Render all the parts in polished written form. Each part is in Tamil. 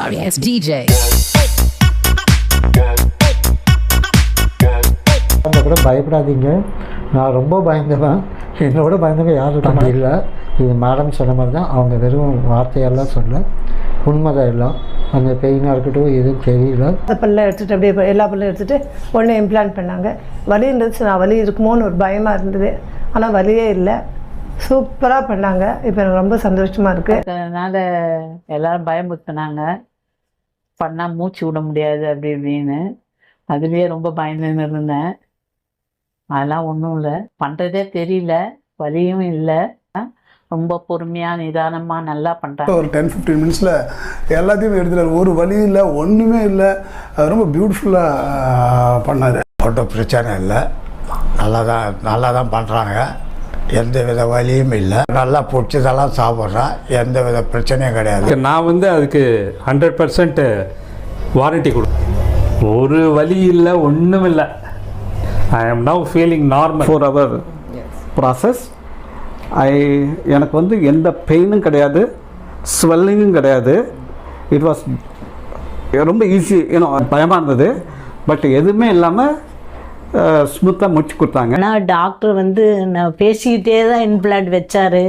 sorry ass DJ. கூட பயப்படாதீங்க, நான் ரொம்ப பயந்தவன். என்னோட பயந்தவங்க யாரும் இல்லை. இது மேடம் சொன்ன மாதிரி தான், அவங்க வெறும் வார்த்தையெல்லாம் சொல்ல, உண்மைதான் எல்லாம். அந்த பெயினாக இருக்கட்டும் எதுவும் தெரியல. பல்ல எடுத்துகிட்டு அப்படியே எல்லா பல்லும் எடுத்துகிட்டு ஒன்று இம்ப்ளான்ட் பண்ணாங்க. வலி இருந்துச்சு, நான் வலி இருக்குமோன்னு ஒரு பயமாக இருந்தது. ஆனால் வலியே இல்லை, சூப்பராக பண்ணாங்க. இப்போ எனக்கு ரொம்ப சந்தோஷமாக இருக்குது. அதனால் எல்லோரும் பயமுறுத்தினாங்க, பண்ணால் மூச்சு விட முடியாது அப்படி இப்படின்னு. அதுலேயே ரொம்ப பயந்துன்னு இருந்தேன். அதெல்லாம் ஒன்றும் இல்லை, பண்ணுறதே தெரியல, வலியும் இல்லை. ரொம்ப பொறுமையாக நிதானமாக நல்லா பண்ணுறாங்க. ஒரு 10-15 மினிட்ஸில் எல்லாத்தையும் எடுத்துட்டார். ஒரு வலி இல்லை, ஒன்றுமே இல்லை. அது ரொம்ப பியூட்டிஃபுல்லாக பண்ணார். ஒன்றும் பிரச்சனை இல்லை, நல்லா தான் பண்ணுறாங்க. எந்த வித வலியும் இல்லை. நல்லா பிடிச்சதெல்லாம் சாப்பிட்றேன், எந்த வித பிரச்சனையும் கிடையாது. நான் அதுக்கு 100% வாரண்டி கொடுப்பேன். ஒரு வலி இல்லை, ஒன்றும் இல்லை. ஐ ஆம் now feeling normal. 4 hour process. எனக்கு எந்த பெயினும் கிடையாது, ஸ்வெல்லிங்கும் கிடையாது. இட் வாஸ் ரொம்ப ஈஸி. பயமாக இருந்தது, பட் எதுவுமே இல்லாமல் ஸ்மூத்தாக முடிச்சு கொடுத்தாங்க. ஆனால் டாக்டர் நான் பேசிக்கிட்டே தான் இம்ப்ளான்ட் வச்சார்.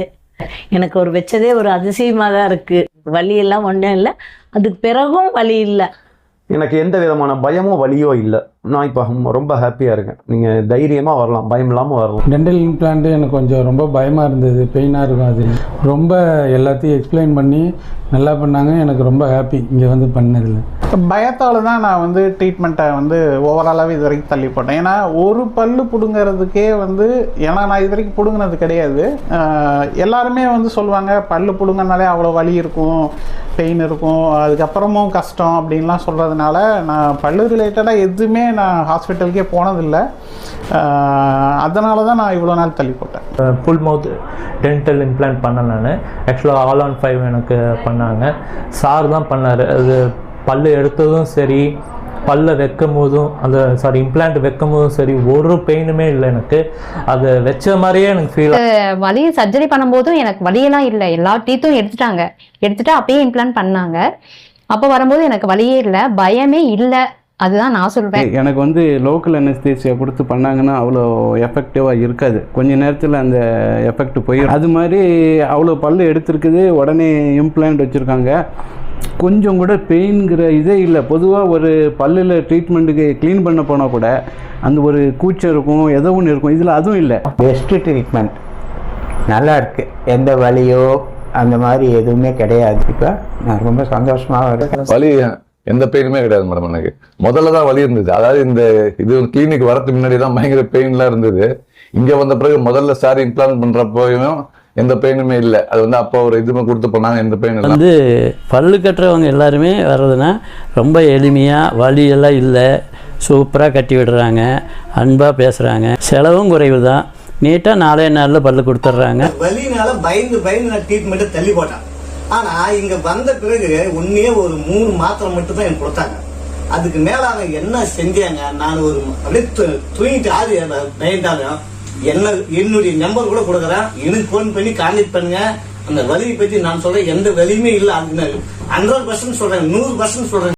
எனக்கு வச்சதே ஒரு அதிசயமாக தான் இருக்குது. வலியெல்லாம் ஒன்றும் இல்லை, அதுக்கு பிறகும் வலி இல்லை. எனக்கு எந்த விதமான பயமோ வலியோ இல்லை. நான் இப்போ ரொம்ப ஹாப்பியாக இருக்கேன். நீங்கள் தைரியமாக வரலாம், பயம் இல்லாமல் வரலாம். டென்டல் இம்ப்ளான்ட்டு எனக்கு கொஞ்சம் ரொம்ப பயமாக இருந்தது, பெயினாக இருக்கும். அது ரொம்ப எல்லாத்தையும் எக்ஸ்பிளைன் பண்ணி நல்லா பண்ணாங்க. எனக்கு ரொம்ப ஹாப்பி இங்கே பண்ணதில்லை. பயத்தால் தான் நான் ட்ரீட்மெண்ட்டை ஓவராலாகவே இது வரைக்கும் தள்ளி போட்டேன். ஏன்னா ஒரு பல்லு பிடுங்கிறதுக்கே ஏன்னா நான் இது வரைக்கும் பிடுங்கினது கிடையாது. எல்லாருமே சொல்லுவாங்க பல்லு பிடுங்கினாலே அவ்வளோ வலி இருக்கும், பெயின் இருக்கும், அதுக்கப்புறமும் கஷ்டம் அப்படின்லாம் சொல்கிறதுனால நான் பல்லு ரிலேட்டடாக எதுவுமே நான் ஹாஸ்பிட்டலுக்கே போனதில்லை. அதனால தான் நான் இவ்வளோ நாள் தள்ளி போட்டேன். ஃபுல் மவுத் டென்டல் இம்ப்ளான்ட் பண்ணேன் நான். ஆக்சுவலாக All on 5 எனக்கு பண்ணாங்க. சார் தான் பண்ணார். அது பல்லு எடுத்ததும் சரி, பல்ல வைக்கும் போதும் இம்ப்ளான்ட் வைக்கும் போதும் சரி, ஒரு பெயினுமே இல்லை எனக்கு. அது வச்ச மாதிரியே எனக்கு ஃபீல். வலி சர்ஜரி பண்ணும்போதும் எனக்கு வலியெல்லாம் இல்லை. எல்லா டீத்தும் எடுத்துட்டு அப்பயே இம்ப்ளான்ட் பண்ணாங்க. அப்போ வரும்போது எனக்கு வலியே இல்லை, பயமே இல்லை. அதுதான் நான் சொல்வேன். எனக்கு லோக்கல் அனஸ்தீசியா கொடுத்து பண்ணாங்கன்னா அவ்வளோ எஃபெக்டிவாக இருக்காது. கொஞ்ச நேரத்தில் அந்த எஃபெக்ட் போயிடும். அது மாதிரி அவ்வளோ பல்லு எடுத்துருக்குது, உடனே இம்ப்ளான்ட் வச்சுருக்காங்க. கொஞ்சம் கூட பெயின்கிற இதே இல்லை. பொதுவாக ஒரு பல்லில் ட்ரீட்மெண்ட்டுக்கு க்ளீன் பண்ண போனால் கூட அந்த ஒரு கூச்சம் இருக்கும், ஏதோ ஒன்று இருக்கும். இதில் அதுவும் இல்லை. பெஸ்ட்டு ட்ரீட்மெண்ட், நல்லா இருக்குது. எந்த வலியோ அந்த மாதிரி எதுவுமே கிடையாது. இப்போ நான் ரொம்ப சந்தோஷமாக இருக்கேன். வலி எந்த பெயினுமே கிடையாது மேடம். எனக்கு முதல்ல தான் வலி இருந்தது. அதாவது இது கிளினிக் வரதுக்கு முன்னாடி தான் பயங்கர பெயின்லாம் இருந்தது. இங்கே வந்த பிறகு முதல்ல சார் இம்ப்ளான்ட் பண்ணுறப்போயும் எந்த பெயினுமே இல்லை. அது அப்போ ஒரு இதுமே கொடுத்து பண்ணாங்க, எந்த பெயின் இல்லை. பல்லு கட்டுறவங்க எல்லாருமே வர்றதுன்னா ரொம்ப எளிமையாக, வலியெல்லாம் இல்லை, சூப்பராக கட்டி விடுறாங்க, அன்பாக பேசுகிறாங்க, செலவும் குறைவு தான். நீட்டாக 4 நாளில் பல்லு கொடுத்துட்றாங்க. வலினால பயந்து நான் ட்ரீட்மெண்ட்டை தள்ளி போட்டேன். ஆனா இங்க வந்த பிறகு ஒன்னே ஒரு 3 மாத்திரை மட்டும் தான் எனக்கு கொடுத்தாங்க. அதுக்கு மேல அவங்க என்ன செஞ்சாங்க, நான் அப்படியே தூங்கிட்டு ஆறு பயந்தாலும் என்னுடைய நம்பர் கூட கொடுக்குறேன், எனக்கு போன் பண்ணி கான்டாக்ட் பண்ணுங்க. அந்த வலியை பத்தி நான் சொல்றேன், எந்த வலியுமே இல்லை. அது 100% சொல்றேன், 100% சொல்றேன்.